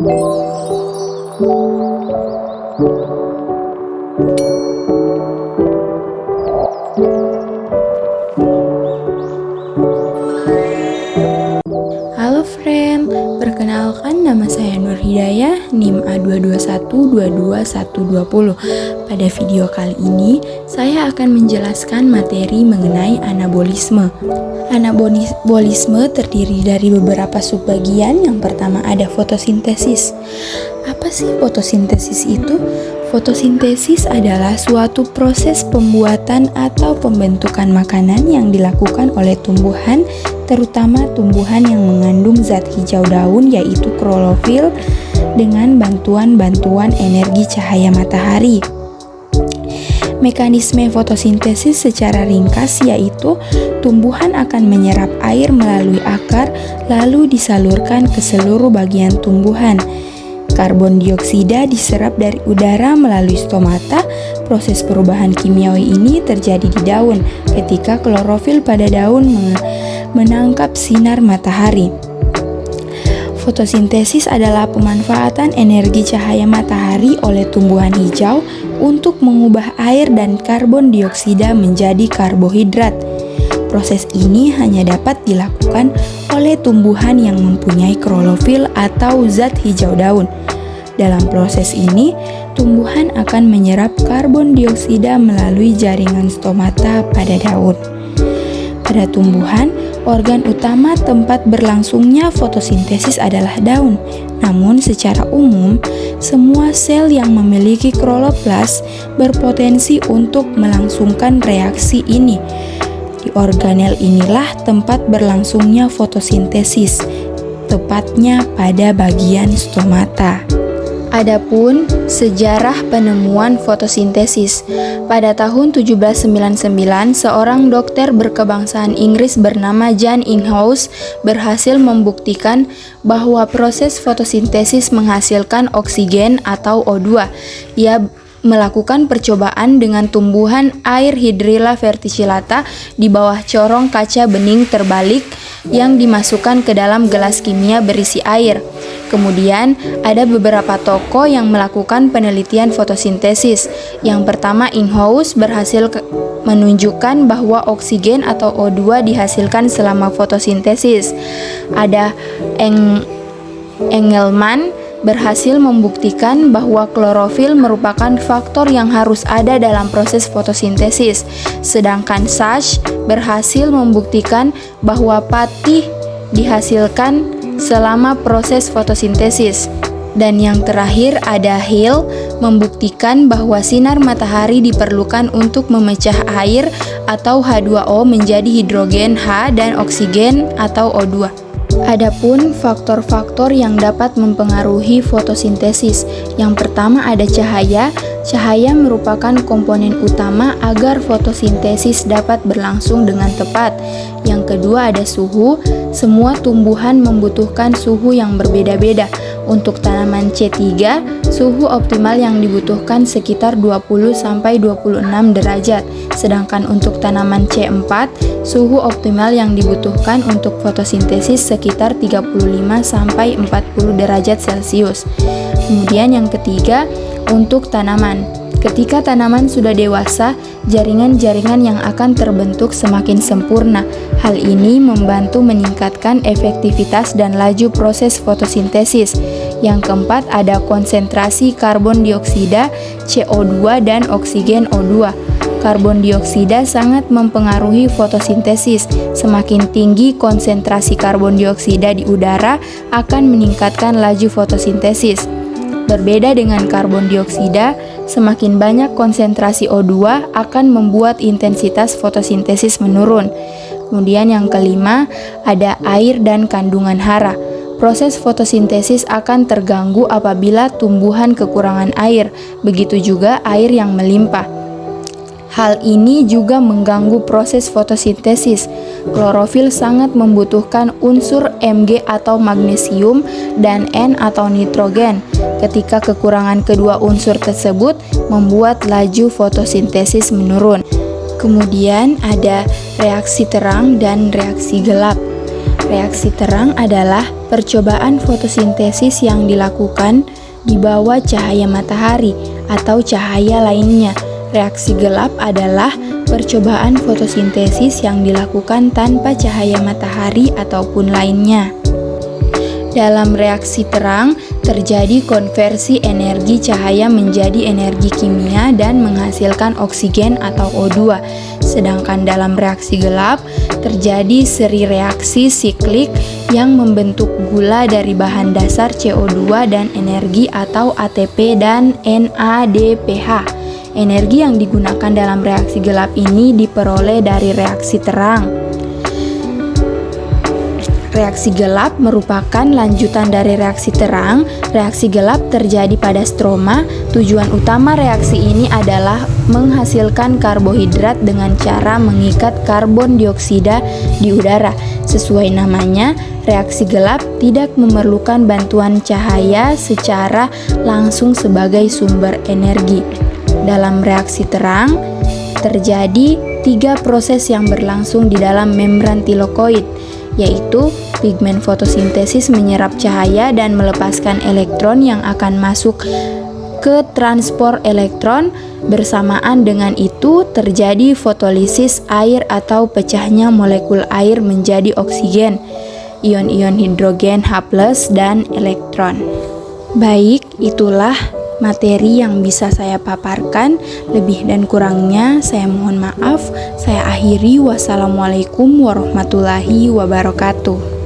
Halo friend, perkenalkan nama saya Nur Hidayah, NIM A221222120. Pada video kali ini, saya akan menjelaskan materi mengenai anabolisme. Anabolisme terdiri dari beberapa subbagian. Yang pertama ada fotosintesis. Apa sih fotosintesis itu? Fotosintesis adalah suatu proses pembuatan atau pembentukan makanan yang dilakukan oleh tumbuhan, terutama tumbuhan yang mengandung zat hijau daun yaitu klorofil dengan bantuan energi cahaya matahari. Mekanisme fotosintesis secara ringkas yaitu tumbuhan akan menyerap air melalui akar lalu disalurkan ke seluruh bagian tumbuhan. Karbon dioksida diserap dari udara melalui stomata. Proses perubahan kimiawi ini terjadi di daun ketika klorofil pada daun menangkap sinar matahari. Fotosintesis adalah pemanfaatan energi cahaya matahari oleh tumbuhan hijau untuk mengubah air dan karbon dioksida menjadi karbohidrat. Proses ini hanya dapat dilakukan oleh tumbuhan yang mempunyai klorofil atau zat hijau daun. Dalam proses ini, tumbuhan akan menyerap karbon dioksida melalui jaringan stomata pada daun. Pada tumbuhan, organ utama tempat berlangsungnya fotosintesis adalah daun. Namun secara umum, semua sel yang memiliki kloroplas berpotensi untuk melangsungkan reaksi ini. Di organel inilah tempat berlangsungnya fotosintesis, tepatnya pada bagian stomata. Adapun sejarah penemuan fotosintesis. Pada tahun 1799, seorang dokter berkebangsaan Inggris bernama John Inhouse berhasil membuktikan bahwa proses fotosintesis menghasilkan oksigen atau O2. Ia melakukan percobaan dengan tumbuhan air Hydrilla verticillata di bawah corong kaca bening terbalik yang dimasukkan ke dalam gelas kimia berisi air. Kemudian ada beberapa tokoh yang melakukan penelitian fotosintesis. Yang pertama, Inhouse berhasil menunjukkan bahwa oksigen atau O2 dihasilkan selama fotosintesis. Ada Engelmann berhasil membuktikan bahwa klorofil merupakan faktor yang harus ada dalam proses fotosintesis. Sedangkan Sachs berhasil membuktikan bahwa patih dihasilkan selama proses fotosintesis. Dan yang terakhir ada Hill membuktikan bahwa sinar matahari diperlukan untuk memecah air atau H2O menjadi hidrogen H dan oksigen atau O2. Adapun faktor-faktor yang dapat mempengaruhi fotosintesis. Yang pertama ada cahaya. Cahaya merupakan komponen utama agar fotosintesis dapat berlangsung dengan tepat. Yang kedua ada suhu. Semua tumbuhan membutuhkan suhu yang berbeda-beda. Untuk tanaman C3, suhu optimal yang dibutuhkan sekitar 20-26 derajat. Sedangkan untuk tanaman C4, suhu optimal yang dibutuhkan untuk fotosintesis sekitar 35-40 derajat Celcius. Kemudian yang ketiga, untuk tanaman. Ketika tanaman sudah dewasa, jaringan-jaringan yang akan terbentuk semakin sempurna. Hal ini membantu meningkatkan efektivitas dan laju proses fotosintesis. Yang keempat ada konsentrasi karbon dioksida, CO2 dan oksigen O2. Karbon dioksida sangat mempengaruhi fotosintesis. Semakin tinggi konsentrasi karbon dioksida di udara akan meningkatkan laju fotosintesis. Berbeda dengan karbon dioksida, semakin banyak konsentrasi O2 akan membuat intensitas fotosintesis menurun. Kemudian yang kelima, ada air dan kandungan hara. Proses fotosintesis akan terganggu apabila tumbuhan kekurangan air, begitu juga air yang melimpah. Hal ini juga mengganggu proses fotosintesis. Klorofil sangat membutuhkan unsur Mg atau magnesium dan N atau nitrogen. Ketika kekurangan kedua unsur tersebut membuat laju fotosintesis menurun. Kemudian ada reaksi terang dan reaksi gelap. Reaksi terang adalah percobaan fotosintesis yang dilakukan di bawah cahaya matahari atau cahaya lainnya. Reaksi gelap adalah percobaan fotosintesis yang dilakukan tanpa cahaya matahari ataupun lainnya. Dalam reaksi terang, terjadi konversi energi cahaya menjadi energi kimia dan menghasilkan oksigen atau O2. Sedangkan dalam reaksi gelap, terjadi seri reaksi siklik yang membentuk gula dari bahan dasar CO2 dan energi atau ATP dan NADPH. Energi yang digunakan dalam reaksi gelap ini diperoleh dari reaksi terang. Reaksi gelap merupakan lanjutan dari reaksi terang. Reaksi gelap terjadi pada stroma. Tujuan utama reaksi ini adalah menghasilkan karbohidrat dengan cara mengikat karbon dioksida di udara. Sesuai namanya, reaksi gelap tidak memerlukan bantuan cahaya secara langsung sebagai sumber energi. Dalam reaksi terang, terjadi 3 proses yang berlangsung di dalam membran tilakoid, yaitu pigmen fotosintesis menyerap cahaya dan melepaskan elektron yang akan masuk ke transport elektron. Bersamaan dengan itu terjadi fotolisis air atau pecahnya molekul air menjadi oksigen, ion-ion hidrogen H+ dan elektron. Baik, itulah materi yang bisa saya paparkan. Lebih dan kurangnya saya mohon maaf. Saya akhiri. Wassalamualaikum warahmatullahi wabarakatuh.